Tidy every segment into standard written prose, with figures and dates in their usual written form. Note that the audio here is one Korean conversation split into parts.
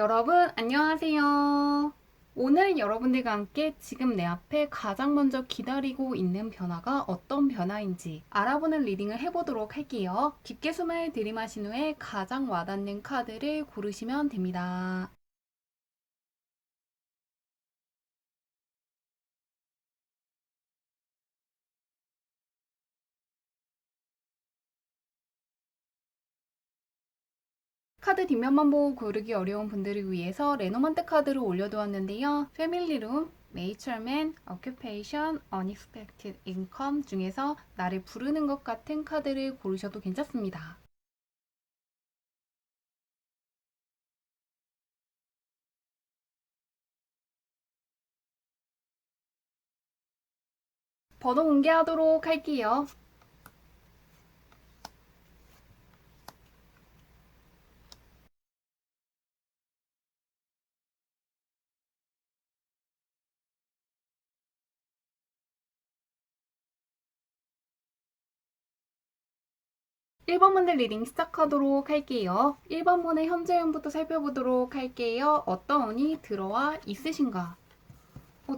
여러분, 안녕하세요. 오늘 여러분들과 함께 지금 내 앞에 가장 먼저 기다리고 있는 변화가 어떤 변화인지 알아보는 리딩을 해보도록 할게요. 깊게 숨을 들이마신 후에 가장 와닿는 카드를 고르시면 됩니다. 카드 뒷면만 보고 고르기 어려운 분들을 위해서 레노먼트 카드를 올려두었는데요. 패밀리룸, 메이처맨, 어큐페이션, 언익스펙티드 인컴 중에서 나를 부르는 것 같은 카드를 고르셔도 괜찮습니다. 번호 공개하도록 할게요. 1번 분들 리딩 시작하도록 할게요. 1번 분의 현재 운부터 살펴보도록 할게요. 어떤 운이 들어와 있으신가?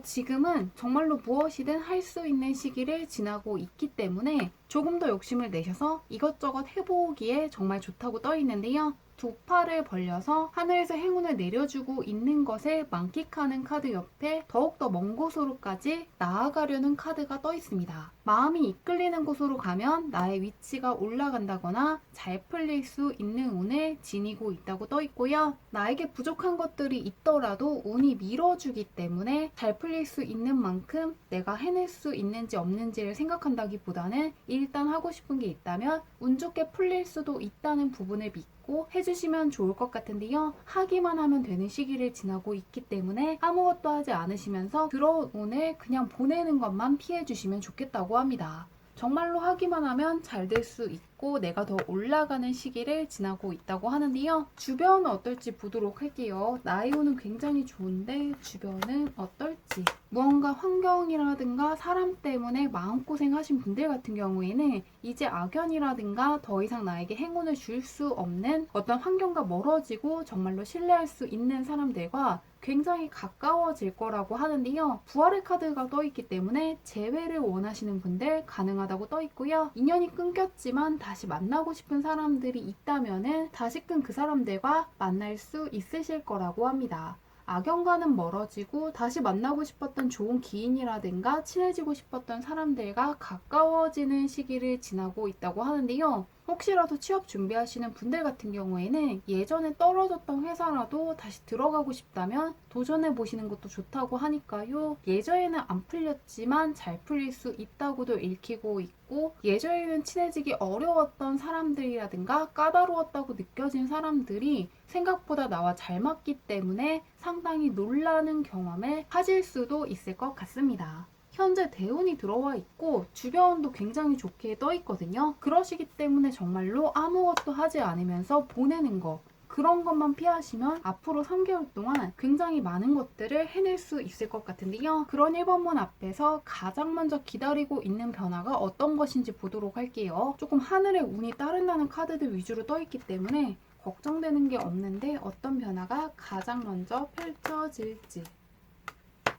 지금은 정말로 무엇이든 할 수 있는 시기를 지나고 있기 때문에 조금 더 욕심을 내셔서 이것저것 해보기에 정말 좋다고 떠 있는데요. 두 팔을 벌려서 하늘에서 행운을 내려주고 있는 것을 만끽하는 카드 옆에 더욱더 먼 곳으로까지 나아가려는 카드가 떠 있습니다. 마음이 이끌리는 곳으로 가면 나의 위치가 올라간다거나 잘 풀릴 수 있는 운을 지니고 있다고 떠 있고요. 나에게 부족한 것들이 있더라도 운이 밀어주기 때문에 잘 풀릴 수 있는 만큼 내가 해낼 수 있는지 없는지를 생각한다기보다는 일단 하고 싶은 게 있다면 운 좋게 풀릴 수도 있다는 부분을 믿고 해주시면 좋을 것 같은데요. 하기만 하면 되는 시기를 지나고 있기 때문에 아무것도 하지 않으시면서 들어온 운을 그냥 보내는 것만 피해주시면 좋겠다고 합니다. 정말로 하기만 하면 잘 될 수 있고 내가 더 올라가는 시기를 지나고 있다고 하는데요. 주변은 어떨지 보도록 할게요. 나의 운은 굉장히 좋은데 주변은 어떨지. 무언가 환경이라든가 사람 때문에 마음고생 하신 분들 같은 경우에는 이제 악연이라든가 더 이상 나에게 행운을 줄 수 없는 어떤 환경과 멀어지고 정말로 신뢰할 수 있는 사람들과 굉장히 가까워질 거라고 하는데요. 부활의 카드가 떠 있기 때문에 재회를 원하시는 분들 가능하다고 떠 있고요. 인연이 끊겼지만 다시 만나고 싶은 사람들이 있다면은 다시금 그 사람들과 만날 수 있으실 거라고 합니다. 악연과는 멀어지고 다시 만나고 싶었던 좋은 기인이라든가 친해지고 싶었던 사람들과 가까워지는 시기를 지나고 있다고 하는데요. 혹시라도 취업 준비하시는 분들 같은 경우에는 예전에 떨어졌던 회사라도 다시 들어가고 싶다면 도전해 보시는 것도 좋다고 하니까요. 예전에는 안 풀렸지만 잘 풀릴 수 있다고도 읽히고 있고, 예전에는 친해지기 어려웠던 사람들이라든가 까다로웠다고 느껴진 사람들이 생각보다 나와 잘 맞기 때문에 상당히 놀라는 경험을 하실 수도 있을 것 같습니다. 현재 대운이 들어와 있고 주변도 굉장히 좋게 떠 있거든요. 그러시기 때문에 정말로 아무것도 하지 않으면서 보내는 거, 그런 것만 피하시면 앞으로 3개월 동안 굉장히 많은 것들을 해낼 수 있을 것 같은데요. 그런 1번문 앞에서 가장 먼저 기다리고 있는 변화가 어떤 것인지 보도록 할게요. 조금 하늘의 운이 따른다는 카드들 위주로 떠 있기 때문에 걱정되는 게 없는데 어떤 변화가 가장 먼저 펼쳐질지.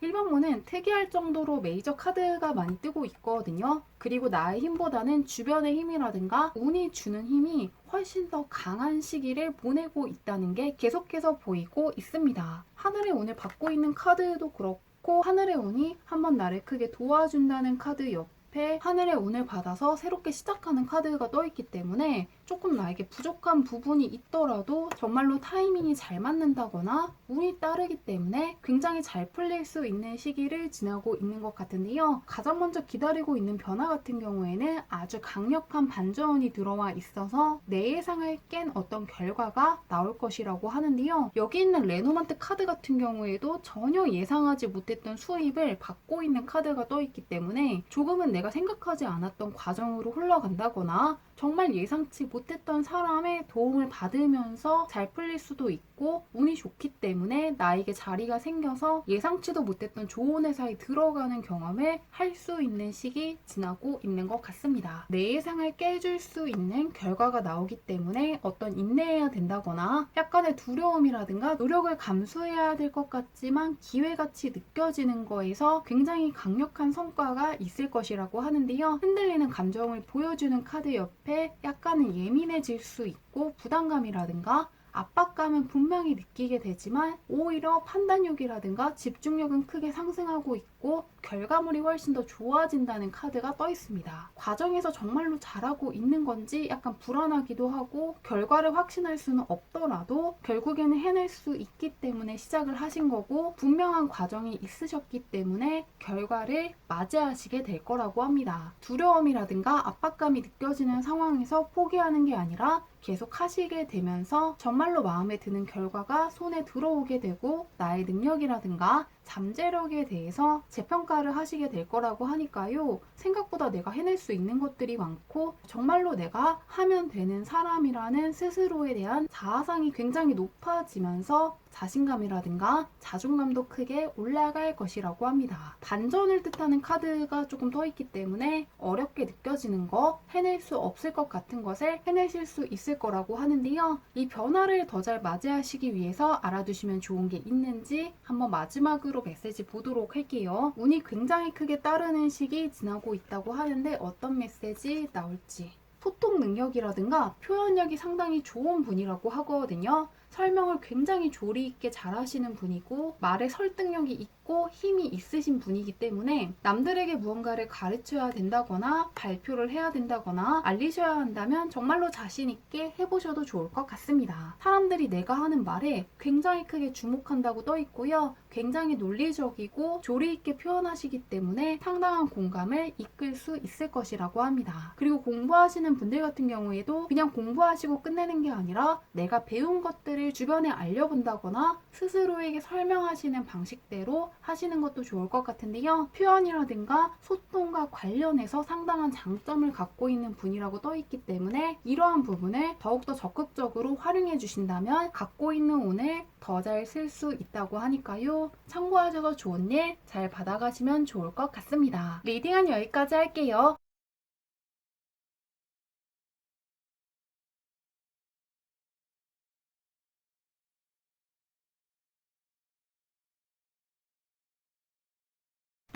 1번문은 특이할 정도로 메이저 카드가 많이 뜨고 있거든요. 그리고 나의 힘보다는 주변의 힘이라든가 운이 주는 힘이 훨씬 더 강한 시기를 보내고 있다는 게 계속해서 보이고 있습니다. 하늘의 운을 받고 있는 카드도 그렇고 하늘의 운이 한번 나를 크게 도와준다는 카드 옆에 하늘의 운을 받아서 새롭게 시작하는 카드가 떠있기 때문에 조금 나에게 부족한 부분이 있더라도 정말로 타이밍이 잘 맞는다거나 운이 따르기 때문에 굉장히 잘 풀릴 수 있는 시기를 지나고 있는 것 같은데요. 가장 먼저 기다리고 있는 변화 같은 경우에는 아주 강력한 반전이 들어와 있어서 내 예상을 깬 어떤 결과가 나올 것이라고 하는데요. 여기 있는 레노먼트 카드 같은 경우에도 전혀 예상하지 못했던 수입을 받고 있는 카드가 떠있기 때문에 조금은 내가 생각하지 않았던 과정으로 흘러간다거나 정말 예상치 못했던 사람의 도움을 받으면서 잘 풀릴 수도 있고, 운이 좋기 때문에 나에게 자리가 생겨서 예상치도 못했던 좋은 회사에 들어가는 경험을 할 수 있는 시기 지나고 있는 것 같습니다. 내 예상을 깨줄 수 있는 결과가 나오기 때문에 어떤 인내해야 된다거나 약간의 두려움이라든가 노력을 감수해야 될 것 같지만 기회같이 느껴지는 거에서 굉장히 강력한 성과가 있을 것이라고 하는데요. 흔들리는 감정을 보여주는 카드 옆에 약간은 예민해질 수 있고, 부담감이라든가 압박감은 분명히 느끼게 되지만 오히려 판단력이라든가 집중력은 크게 상승하고 있고 결과물이 훨씬 더 좋아진다는 카드가 떠 있습니다. 과정에서 정말로 잘하고 있는 건지 약간 불안하기도 하고, 결과를 확신할 수는 없더라도 결국에는 해낼 수 있기 때문에 시작을 하신 거고, 분명한 과정이 있으셨기 때문에 결과를 맞이하시게 될 거라고 합니다. 두려움이라든가 압박감이 느껴지는 상황에서 포기하는 게 아니라 계속 하시게 되면서 정말로 마음에 드는 결과가 손에 들어오게 되고, 나의 능력이라든가 잠재력에 대해서 재평가를 하시게 될 거라고 하니까요. 생각보다 내가 해낼 수 있는 것들이 많고 정말로 내가 하면 되는 사람이라는 스스로에 대한 자아상이 굉장히 높아지면서 자신감이라든가 자존감도 크게 올라갈 것이라고 합니다. 반전을 뜻하는 카드가 조금 더 있기 때문에 어렵게 느껴지는 거, 해낼 수 없을 것 같은 것을 해내실 수 있을 거라고 하는데요. 이 변화를 더 잘 맞이하시기 위해서 알아두시면 좋은 게 있는지 한번 마지막으로 메시지 보도록 할게요. 운이 굉장히 크게 따르는 시기 지나고 있다고 하는데 어떤 메시지 나올지. 소통 능력이라든가 표현력이 상당히 좋은 분이라고 하거든요. 설명을 굉장히 조리 있게 잘 하시는 분이고, 말에 설득력이 있고 힘이 있으신 분이기 때문에 남들에게 무언가를 가르쳐야 된다거나 발표를 해야 된다거나 알리셔야 한다면 정말로 자신 있게 해보셔도 좋을 것 같습니다. 사람들이 내가 하는 말에 굉장히 크게 주목한다고 떠 있고요. 굉장히 논리적이고 조리 있게 표현하시기 때문에 상당한 공감을 이끌 수 있을 것이라고 합니다. 그리고 공부하시는 분들 같은 경우에도 그냥 공부하시고 끝내는 게 아니라 내가 배운 것들을 주변에 알려본다거나 스스로에게 설명하시는 방식대로 하시는 것도 좋을 것 같은데요. 표현이라든가 소통과 관련해서 상당한 장점을 갖고 있는 분이라고 떠 있기 때문에 이러한 부분을 더욱더 적극적으로 활용해 주신다면 갖고 있는 운을 더 잘 쓸 수 있다고 하니까요. 참고하셔서 좋은 일 잘 받아가시면 좋을 것 같습니다. 리딩은 여기까지 할게요.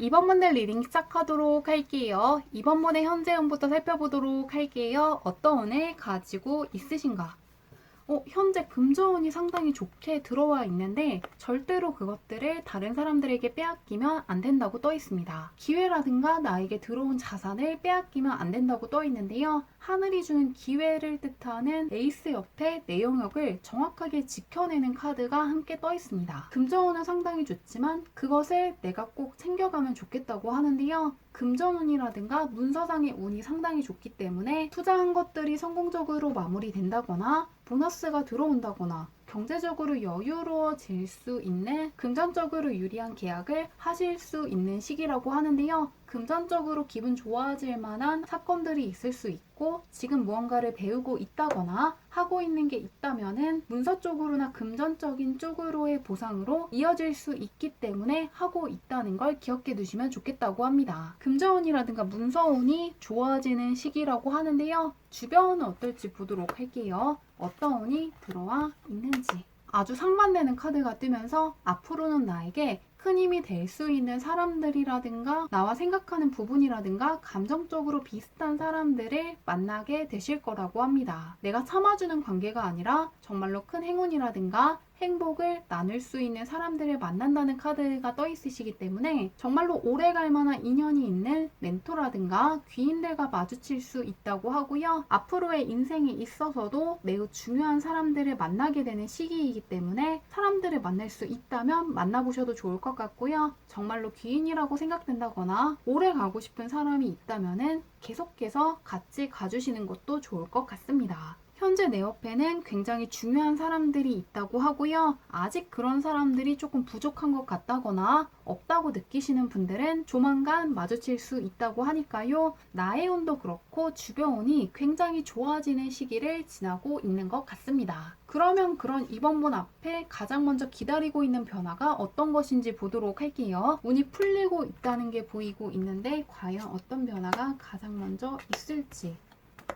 이번 문의 리딩 시작하도록 할게요. 이번 문의 현재 운부터 살펴보도록 할게요. 어떤 운을 가지고 있으신가? 현재 금전운이 상당히 좋게 들어와 있는데 절대로 그것들을 다른 사람들에게 빼앗기면 안 된다고 떠 있습니다. 기회라든가 나에게 들어온 자산을 빼앗기면 안 된다고 떠 있는데요. 하늘이 주는 기회를 뜻하는 에이스 옆에 내 영역을 정확하게 지켜내는 카드가 함께 떠 있습니다. 금전운은 상당히 좋지만 그것을 내가 꼭 챙겨가면 좋겠다고 하는데요. 금전운이라든가 문서상의 운이 상당히 좋기 때문에 투자한 것들이 성공적으로 마무리된다거나 보너스가 들어온다거나 경제적으로 여유로워질 수 있는 금전적으로 유리한 계약을 하실 수 있는 시기라고 하는데요. 금전적으로 기분 좋아질 만한 사건들이 있을 수 있고, 지금 무언가를 배우고 있다거나 하고 있는 게 있다면은 문서 쪽으로나 금전적인 쪽으로의 보상으로 이어질 수 있기 때문에 하고 있다는 걸 기억해 두시면 좋겠다고 합니다. 금전운이라든가 문서운이 좋아지는 시기라고 하는데요. 주변은 어떨지 보도록 할게요. 어떤 운이 들어와 있는지. 아주 상반되는 카드가 뜨면서 앞으로는 나에게 큰 힘이 될 수 있는 사람들이라든가 나와 생각하는 부분이라든가 감정적으로 비슷한 사람들을 만나게 되실 거라고 합니다. 내가 참아주는 관계가 아니라 정말로 큰 행운이라든가 행복을 나눌 수 있는 사람들을 만난다는 카드가 떠 있으시기 때문에 정말로 오래 갈 만한 인연이 있는 멘토라든가 귀인들과 마주칠 수 있다고 하고요. 앞으로의 인생에 있어서도 매우 중요한 사람들을 만나게 되는 시기이기 때문에 사람들을 만날 수 있다면 만나보셔도 좋을 것 같고요. 정말로 귀인이라고 생각된다거나 오래 가고 싶은 사람이 있다면은 계속해서 같이 가주시는 것도 좋을 것 같습니다. 현재 내 옆에는 굉장히 중요한 사람들이 있다고 하고요. 아직 그런 사람들이 조금 부족한 것 같다거나 없다고 느끼시는 분들은 조만간 마주칠 수 있다고 하니까요. 나의 운도 그렇고 주변 운이 굉장히 좋아지는 시기를 지나고 있는 것 같습니다. 그러면 그런 이번 문 앞에 가장 먼저 기다리고 있는 변화가 어떤 것인지 보도록 할게요. 운이 풀리고 있다는 게 보이고 있는데 과연 어떤 변화가 가장 먼저 있을지.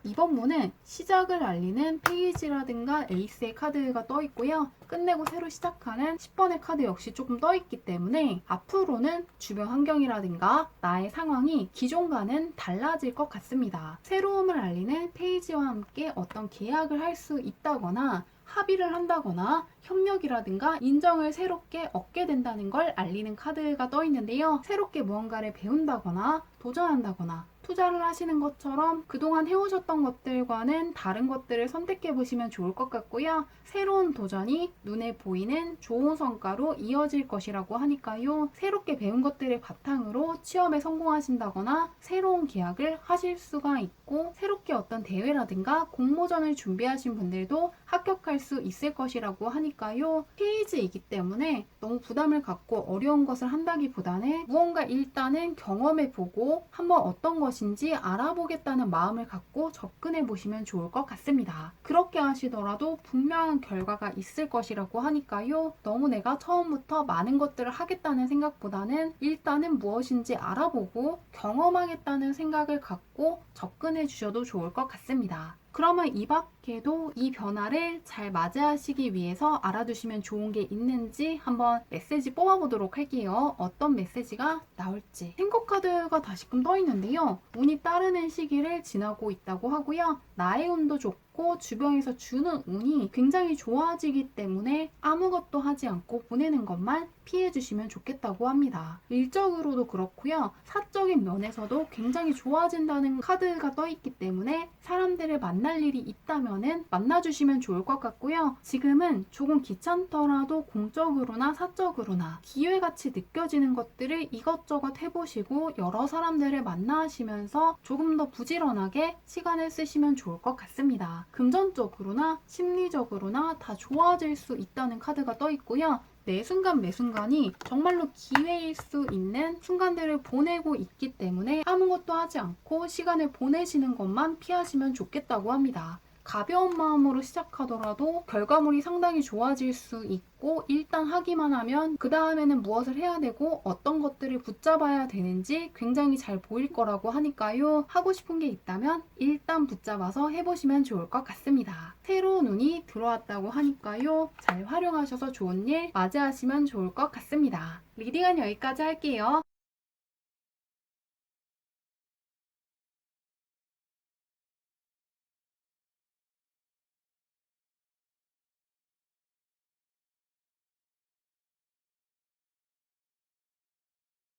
이번 문은 시작을 알리는 페이지라든가 에이스의 카드가 떠 있고요. 끝내고 새로 시작하는 10번의 카드 역시 조금 떠 있기 때문에 앞으로는 주변 환경이라든가 나의 상황이 기존과는 달라질 것 같습니다. 새로움을 알리는 페이지와 함께 어떤 계약을 할 수 있다거나 합의를 한다거나 협력이라든가 인정을 새롭게 얻게 된다는 걸 알리는 카드가 떠 있는데요. 새롭게 무언가를 배운다거나 도전한다거나 투자를 하시는 것처럼 그동안 해오셨던 것들과는 다른 것들을 선택해 보시면 좋을 것 같고요. 새로운 도전이 눈에 보이는 좋은 성과로 이어질 것이라고 하니까요. 새롭게 배운 것들을 바탕으로 취업에 성공하신다거나 새로운 계약을 하실 수가 있고 새롭게 어떤 대회라든가 공모전을 준비하신 분들도 합격할 수 있을 것이라고 하니까요. 페이지이기 때문에 너무 부담을 갖고 어려운 것을 한다기보다는 무언가 일단은 경험해보고 한번 어떤 것인지 알아보겠다는 마음을 갖고 접근해 보시면 좋을 것 같습니다. 그렇게 하시더라도 분명한 결과가 있을 것이라고 하니까요. 너무 내가 처음부터 많은 것들을 하겠다는 생각보다는 일단은 무엇인지 알아보고 경험하겠다는 생각을 갖고 접근해 주셔도 좋을 것 같습니다. 그러면 이 밖에도 이 변화를 잘 맞이하시기 위해서 알아두시면 좋은 게 있는지 한번 메시지 뽑아보도록 할게요. 어떤 메시지가 나올지. 행복카드가 다시금 떠 있는데요. 운이 따르는 시기를 지나고 있다고 하고요. 나의 운도 좋고 주변에서 주는 운이 굉장히 좋아지기 때문에 아무것도 하지 않고 보내는 것만 피해 주시면 좋겠다고 합니다. 일적으로도 그렇고요. 사적인 면에서도 굉장히 좋아진다는 카드가 떠 있기 때문에 사람들을 만날 일이 있다면은 만나주시면 좋을 것 같고요. 지금은 조금 귀찮더라도 공적으로나 사적으로나 기회같이 느껴지는 것들을 이것저것 해보시고 여러 사람들을 만나시면서 조금 더 부지런하게 시간을 쓰시면 좋을 것 같습니다. 금전적으로나 심리적으로나 다 좋아질 수 있다는 카드가 떠 있고요. 매 순간 매 순간이 정말로 기회일 수 있는 순간들을 보내고 있기 때문에 아무것도 하지 않고 시간을 보내시는 것만 피하시면 좋겠다고 합니다. 가벼운 마음으로 시작하더라도 결과물이 상당히 좋아질 수 있고 일단 하기만 하면 그 다음에는 무엇을 해야 되고 어떤 것들을 붙잡아야 되는지 굉장히 잘 보일 거라고 하니까요. 하고 싶은 게 있다면 일단 붙잡아서 해보시면 좋을 것 같습니다. 새로운 운이 들어왔다고 하니까요. 잘 활용하셔서 좋은 일 맞이하시면 좋을 것 같습니다. 리딩은 여기까지 할게요.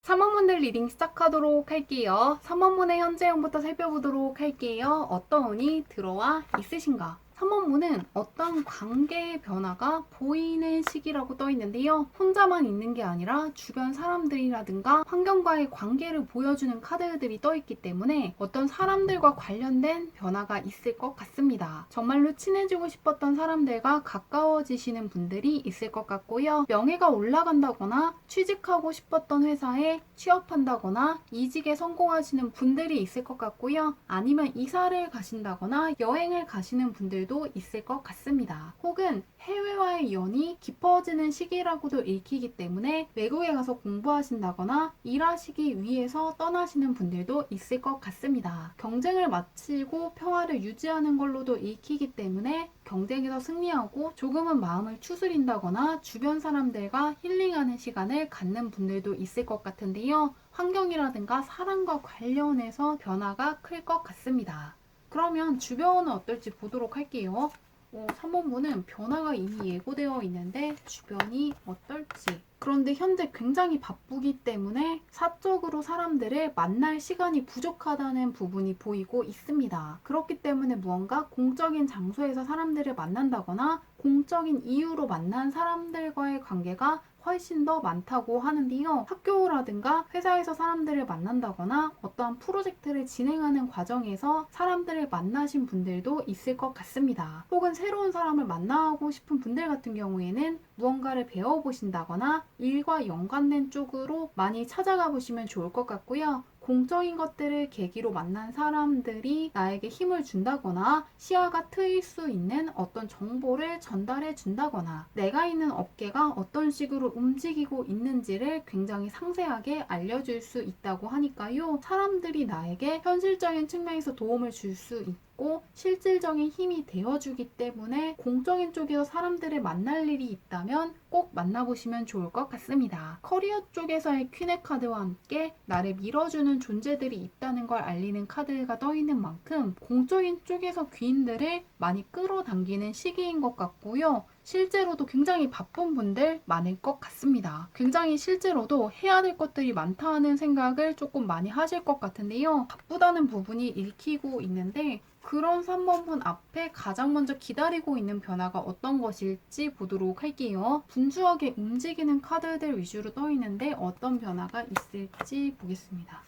3번문들 리딩 시작하도록 할게요. 3번문의 현재형부터 살펴보도록 할게요. 어떤 운이 들어와 있으신가? 3번문은 어떤 관계의 변화가 보이는 시기라고 떠 있는데요. 혼자만 있는 게 아니라 주변 사람들이라든가 환경과의 관계를 보여주는 카드들이 떠 있기 때문에 어떤 사람들과 관련된 변화가 있을 것 같습니다. 정말로 친해지고 싶었던 사람들과 가까워지시는 분들이 있을 것 같고요. 명예가 올라간다거나 취직하고 싶었던 회사에 취업한다거나 이직에 성공하시는 분들이 있을 것 같고요. 아니면 이사를 가신다거나 여행을 가시는 분들도 있을 것 같습니다. 혹은 해외와의 연이 깊어지는 시기라고도 읽히기 때문에 외국에 가서 공부하신다거나 일하시기 위해서 떠나시는 분들도 있을 것 같습니다. 경쟁을 마치고 평화를 유지하는 걸로도 읽히기 때문에 경쟁에서 승리하고 조금은 마음을 추스린다거나 주변 사람들과 힐링하는 시간을 갖는 분들도 있을 것 같은데요. 환경이라든가 사람과 관련해서 변화가 클 것 같습니다. 그러면 주변은 어떨지 보도록 할게요. 3번문은 변화가 이미 예고되어 있는데 주변이 어떨지. 그런데 현재 굉장히 바쁘기 때문에 사적으로 사람들을 만날 시간이 부족하다는 부분이 보이고 있습니다. 그렇기 때문에 무언가 공적인 장소에서 사람들을 만난다거나 공적인 이유로 만난 사람들과의 관계가 훨씬 더 많다고 하는데요. 학교라든가 회사에서 사람들을 만난다거나 어떠한 프로젝트를 진행하는 과정에서 사람들을 만나신 분들도 있을 것 같습니다. 혹은 새로운 사람을 만나고 싶은 분들 같은 경우에는 무언가를 배워보신다거나 일과 연관된 쪽으로 많이 찾아가 보시면 좋을 것 같고요. 공적인 것들을 계기로 만난 사람들이 나에게 힘을 준다거나 시야가 트일 수 있는 어떤 정보를 전달해 준다거나 내가 있는 업계가 어떤 식으로 움직이고 있는지를 굉장히 상세하게 알려줄 수 있다고 하니까요. 사람들이 나에게 현실적인 측면에서 도움을 줄 수 있고 실질적인 힘이 되어주기 때문에 공적인 쪽에서 사람들을 만날 일이 있다면 꼭 만나보시면 좋을 것 같습니다. 커리어 쪽에서의 퀸의 카드와 함께 나를 밀어주는 존재들이 있다는 걸 알리는 카드가 떠있는 만큼 공적인 쪽에서 귀인들을 많이 끌어당기는 시기인 것 같고요. 실제로도 굉장히 바쁜 분들 많을 것 같습니다. 굉장히 실제로도 해야 될 것들이 많다는 생각을 조금 많이 하실 것 같은데요. 바쁘다는 부분이 읽히고 있는데 그런 3번분 앞에 가장 먼저 기다리고 있는 변화가 어떤 것일지 보도록 할게요. 분주하게 움직이는 카드들 위주로 떠 있는데 어떤 변화가 있을지 보겠습니다.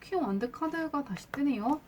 퀸 원드 카드가 다시 뜨네요.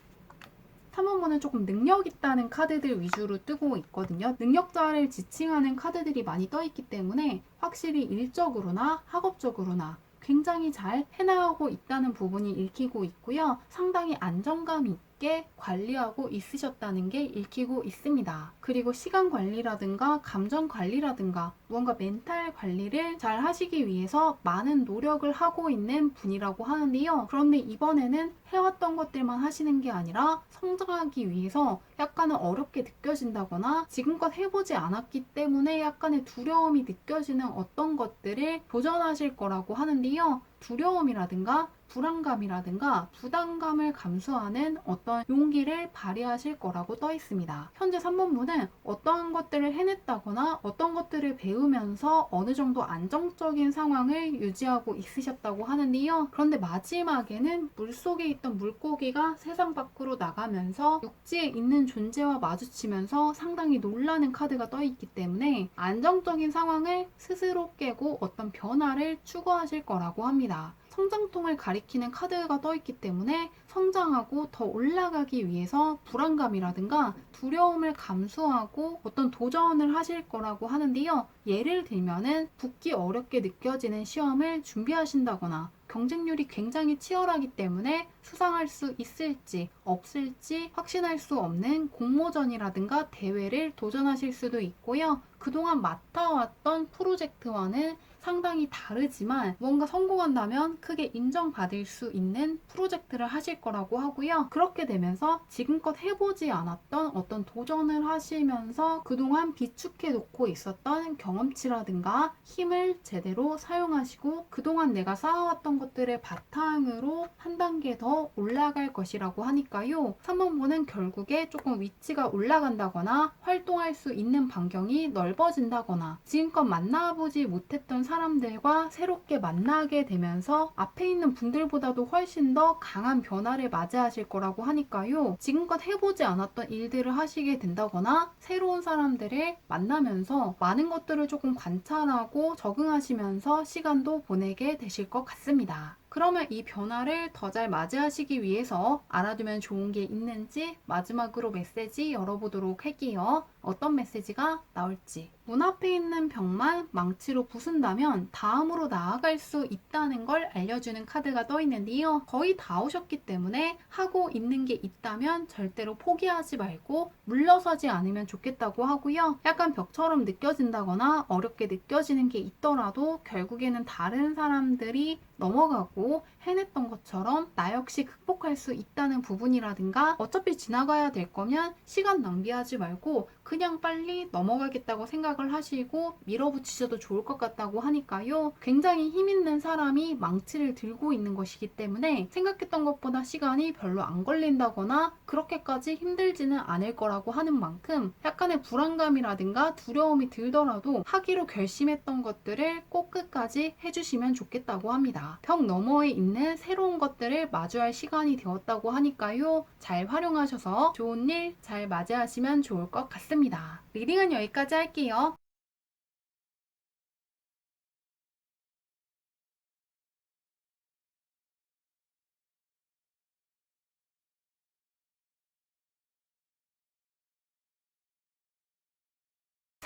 3번분은 조금 능력 있다는 카드들 위주로 뜨고 있거든요. 능력자를 지칭하는 카드들이 많이 떠 있기 때문에 확실히 일적으로나 학업적으로나 굉장히 잘 해나가고 있다는 부분이 읽히고 있고요. 상당히 안정감 있게 관리하고 있으셨다는 게 읽히고 있습니다. 그리고 시간 관리라든가 감정 관리라든가 무언가 멘탈 관리를 잘 하시기 위해서 많은 노력을 하고 있는 분이라고 하는데요. 그런데 이번에는 해왔던 것들만 하시는 게 아니라 성장하기 위해서 약간은 어렵게 느껴진다거나 지금껏 해보지 않았기 때문에 약간의 두려움이 느껴지는 어떤 것들을 도전하실 거라고 하는데요. 두려움이라든가 불안감이라든가 부담감을 감수하는 어떤 용기를 발휘하실 거라고 떠 있습니다. 현재 3번분은 어떠한 것들을 해냈다거나 어떤 것들을 배우면서 어느 정도 안정적인 상황을 유지하고 있으셨다고 하는데요. 그런데 마지막에는 물속에 있던 물고기가 세상 밖으로 나가면서 육지에 있는 존재와 마주치면서 상당히 놀라는 카드가 떠 있기 때문에 안정적인 상황을 스스로 깨고 어떤 변화를 추구하실 거라고 합니다. 성장통을 가리키는 카드가 떠있기 때문에 성장하고 더 올라가기 위해서 불안감이라든가 두려움을 감수하고 어떤 도전을 하실 거라고 하는데요. 예를 들면은 붙기 어렵게 느껴지는 시험을 준비하신다거나 경쟁률이 굉장히 치열하기 때문에 수상할 수 있을지 없을지 확신할 수 없는 공모전이라든가 대회를 도전하실 수도 있고요. 그동안 맡아왔던 프로젝트와는 상당히 다르지만 뭔가 성공한다면 크게 인정받을 수 있는 프로젝트를 하실 거라고 하고요. 그렇게 되면서 지금껏 해보지 않았던 어떤 도전을 하시면서 그동안 비축해 놓고 있었던 경험치라든가 힘을 제대로 사용하시고 그동안 내가 쌓아왔던 것들을 바탕으로 한 단계 더 올라갈 것이라고 하니까요. 3번분은 결국에 조금 위치가 올라간다거나 활동할 수 있는 반경이 넓어진다거나 지금껏 만나보지 못했던 사람들과 새롭게 만나게 되면서 앞에 있는 분들보다도 훨씬 더 강한 변화를 맞이하실 거라고 하니까요. 지금껏 해보지 않았던 일들을 하시게 된다거나 새로운 사람들을 만나면서 많은 것들을 조금 관찰하고 적응하시면서 시간도 보내게 되실 것 같습니다. 그러면 이 변화를 더 잘 맞이하시기 위해서 알아두면 좋은 게 있는지 마지막으로 메시지 열어보도록 할게요. 어떤 메시지가 나올지. 문 앞에 있는 벽만 망치로 부순다면 다음으로 나아갈 수 있다는 걸 알려주는 카드가 떠 있는데요. 거의 다 오셨기 때문에 하고 있는 게 있다면 절대로 포기하지 말고 물러서지 않으면 좋겠다고 하고요. 약간 벽처럼 느껴진다거나 어렵게 느껴지는 게 있더라도 결국에는 다른 사람들이 넘어가고 해냈던 것처럼 나 역시 극복할 수 있다는 부분이라든가 어차피 지나가야 될 거면 시간 낭비하지 말고 그냥 빨리 넘어가겠다고 생각을 하시고 밀어붙이셔도 좋을 것 같다고 하니까요. 굉장히 힘 있는 사람이 망치를 들고 있는 것이기 때문에 생각했던 것보다 시간이 별로 안 걸린다거나 그렇게까지 힘들지는 않을 거라고 하는 만큼 약간의 불안감이라든가 두려움이 들더라도 하기로 결심했던 것들을 꼭 끝까지 해주시면 좋겠다고 합니다. 벽 너머에 있는 새로운 것들을 마주할 시간이 되었다고 하니까요. 잘 활용하셔서 좋은 일 잘 맞이하시면 좋을 것 같습니다. 리딩은 여기까지 할게요.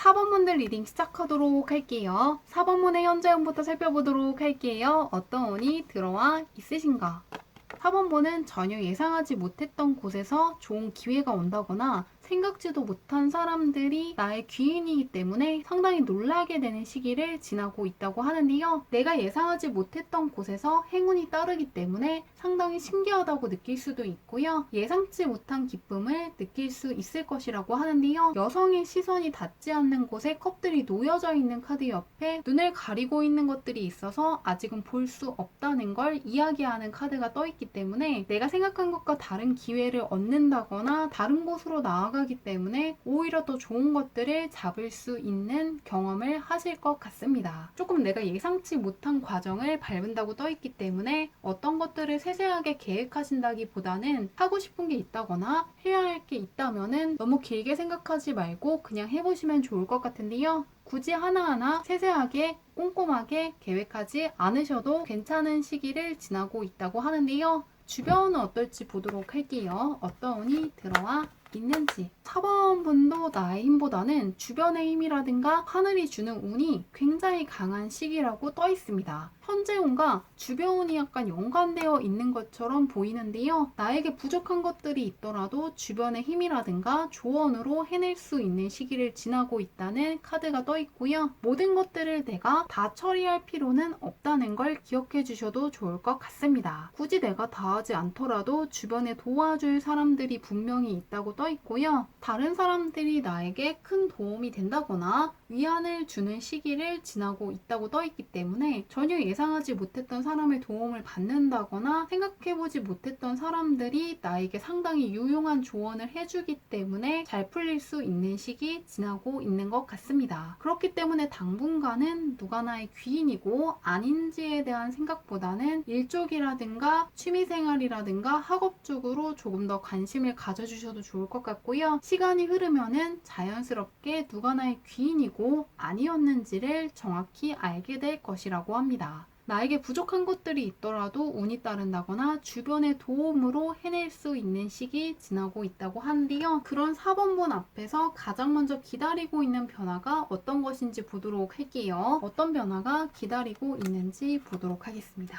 4번분들 리딩 시작하도록 할게요. 4번문의 현재형부터 살펴보도록 할게요. 어떤 운이 들어와 있으신가? 4번분은 전혀 예상하지 못했던 곳에서 좋은 기회가 온다거나 생각지도 못한 사람들이 나의 귀인이기 때문에 상당히 놀라게 되는 시기를 지나고 있다고 하는데요. 내가 예상하지 못했던 곳에서 행운이 따르기 때문에 상당히 신기하다고 느낄 수도 있고요. 예상치 못한 기쁨을 느낄 수 있을 것이라고 하는데요. 여성의 시선이 닿지 않는 곳에 컵들이 놓여져 있는 카드 옆에 눈을 가리고 있는 것들이 있어서 아직은 볼 수 없다는 걸 이야기하는 카드가 떠있기 때문에 내가 생각한 것과 다른 기회를 얻는다거나 다른 곳으로 나아가기 때문에 오히려 더 좋은 것들을 잡을 수 있는 경험을 하실 것 같습니다. 조금 내가 예상치 못한 과정을 밟은다고 떠있기 때문에 어떤 것들을 세세하게 계획하신다기보다는 하고 싶은 게 있다거나 해야 할 게 있다면은 너무 길게 생각하지 말고 그냥 해보시면 좋을 것 같은데요. 굳이 하나하나 세세하게 꼼꼼하게 계획하지 않으셔도 괜찮은 시기를 지나고 있다고 하는데요. 주변은 어떨지 보도록 할게요. 어떤 운이 들어와 있는지. 4번분도 나의 힘보다는 주변의 힘이라든가 하늘이 주는 운이 굉장히 강한 시기라고 떠 있습니다. 현재 운과 주변 운이 약간 연관되어 있는 것처럼 보이는데요. 나에게 부족한 것들이 있더라도 주변의 힘이라든가 조언으로 해낼 수 있는 시기를 지나고 있다는 카드가 떠 있고요. 모든 것들을 내가 다 처리할 필요는 없다는 걸 기억해 주셔도 좋을 것 같습니다. 굳이 내가 다 하지 않더라도 주변에 도와줄 사람들이 분명히 있다고 떠 있고요. 다른 사람들이 나에게 큰 도움이 된다거나 위안을 주는 시기를 지나고 있다고 떠 있기 때문에 전혀 예상하지 못했던 사람의 도움을 받는다거나 생각해보지 못했던 사람들이 나에게 상당히 유용한 조언을 해주기 때문에 잘 풀릴 수 있는 시기 지나고 있는 것 같습니다. 그렇기 때문에 당분간은 누가 나의 귀인이고 아닌지에 대한 생각보다는 일 쪽이라든가 취미생활이라든가 학업 쪽으로 조금 더 관심을 가져주셔도 좋을 것 같고요. 시간이 흐르면은 자연스럽게 누가 나의 귀인이고 아니었는지를 정확히 알게 될 것이라고 합니다. 나에게 부족한 것들이 있더라도 운이 따른다거나 주변의 도움으로 해낼 수 있는 시기 지나고 있다고 하는데요. 그런 4번분 앞에서 가장 먼저 기다리고 있는 변화가 어떤 것인지 보도록 할게요. 어떤 변화가 기다리고 있는지 보도록 하겠습니다.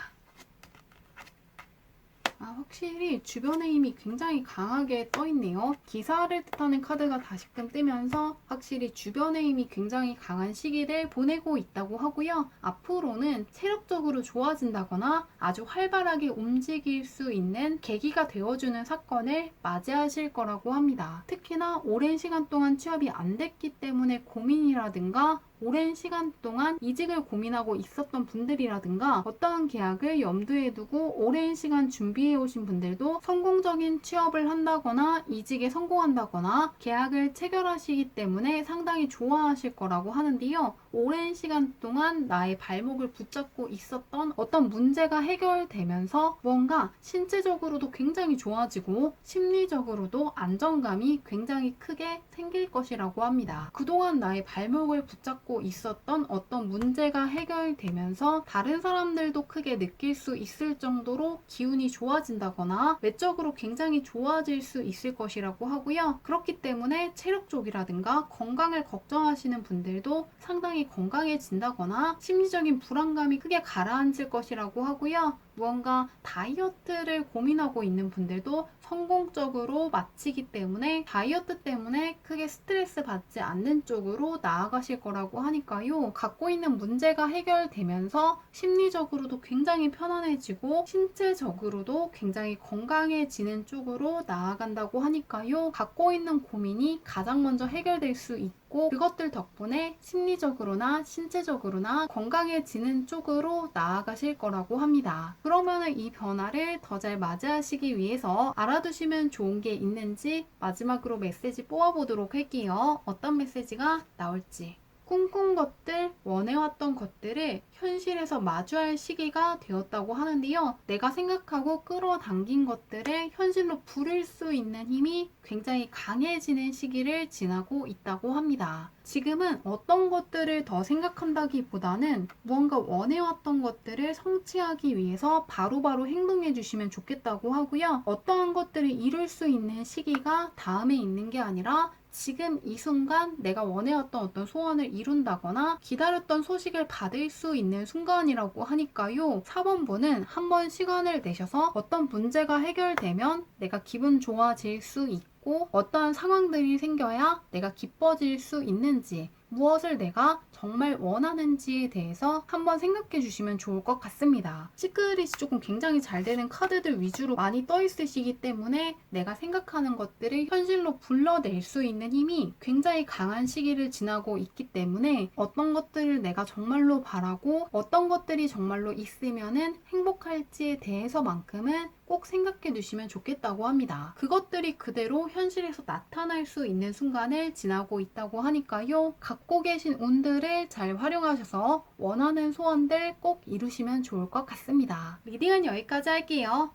확실히 주변의 힘이 굉장히 강하게 떠있네요. 기사를 뜻하는 카드가 다시금 뜨면서 확실히 주변의 힘이 굉장히 강한 시기를 보내고 있다고 하고요. 앞으로는 체력적으로 좋아진다거나 아주 활발하게 움직일 수 있는 계기가 되어주는 사건을 맞이하실 거라고 합니다. 특히나 오랜 시간 동안 취업이 안 됐기 때문에 고민이라든가 오랜 시간 동안 이직을 고민하고 있었던 분들이라든가 어떠한 계약을 염두에 두고 오랜 시간 준비해 오신 분들도 성공적인 취업을 한다거나 이직에 성공한다거나 계약을 체결하시기 때문에 상당히 좋아하실 거라고 하는데요. 오랜 시간 동안 나의 발목을 붙잡고 있었던 어떤 문제가 해결되면서 무언가 신체적으로도 굉장히 좋아지고 심리적으로도 안정감이 굉장히 크게 생길 것이라고 합니다. 그동안 나의 발목을 붙잡고 있었던 어떤 문제가 해결되면서 다른 사람들도 크게 느낄 수 있을 정도로 기운이 좋아진다거나 외적으로 굉장히 좋아질 수 있을 것이라고 하고요. 그렇기 때문에 체력 쪽이라든가 건강을 걱정하시는 분들도 상당히 건강해진다거나 심리적인 불안감이 크게 가라앉을 것이라고 하고요. 무언가 다이어트를 고민하고 있는 분들도 성공적으로 마치기 때문에 다이어트 때문에 크게 스트레스 받지 않는 쪽으로 나아가실 거라고 하니까요. 갖고 있는 문제가 해결되면서 심리적으로도 굉장히 편안해지고 신체적으로도 굉장히 건강해지는 쪽으로 나아간다고 하니까요. 갖고 있는 고민이 가장 먼저 해결될 수 있고 그것들 덕분에 심리적으로나 신체적으로나 건강해지는 쪽으로 나아가실 거라고 합니다. 그러면 이 변화를 더 잘 맞이하시기 위해서 알아두시면 좋은 게 있는지 마지막으로 메시지 뽑아보도록 할게요. 어떤 메시지가 나올지. 꿈꾼 것들, 원해왔던 것들을 현실에서 마주할 시기가 되었다고 하는데요. 내가 생각하고 끌어당긴 것들을 현실로 부를 수 있는 힘이 굉장히 강해지는 시기를 지나고 있다고 합니다. 지금은 어떤 것들을 더 생각한다기보다는 무언가 원해왔던 것들을 성취하기 위해서 바로바로 행동해 주시면 좋겠다고 하고요. 어떠한 것들을 이룰 수 있는 시기가 다음에 있는 게 아니라 지금 이 순간 내가 원해왔던 어떤 소원을 이룬다거나 기다렸던 소식을 받을 수 있는 순간이라고 하니까요. 4번분은 한번 시간을 내셔서 어떤 문제가 해결되면 내가 기분 좋아질 수 있고 어떠한 상황들이 생겨야 내가 기뻐질 수 있는지 무엇을 내가 정말 원하는지에 대해서 한번 생각해 주시면 좋을 것 같습니다. 시크릿이 조금 굉장히 잘 되는 카드들 위주로 많이 떠 있으시기 때문에 내가 생각하는 것들을 현실로 불러낼 수 있는 힘이 굉장히 강한 시기를 지나고 있기 때문에 어떤 것들을 내가 정말로 바라고 어떤 것들이 정말로 있으면은 행복할지에 대해서만큼은 꼭 생각해 두시면 좋겠다고 합니다. 그것들이 그대로 현실에서 나타날 수 있는 순간을 지나고 있다고 하니까요. 갖고 계신 운들을 잘 활용하셔서 원하는 소원들 꼭 이루시면 좋을 것 같습니다. 리딩은 여기까지 할게요.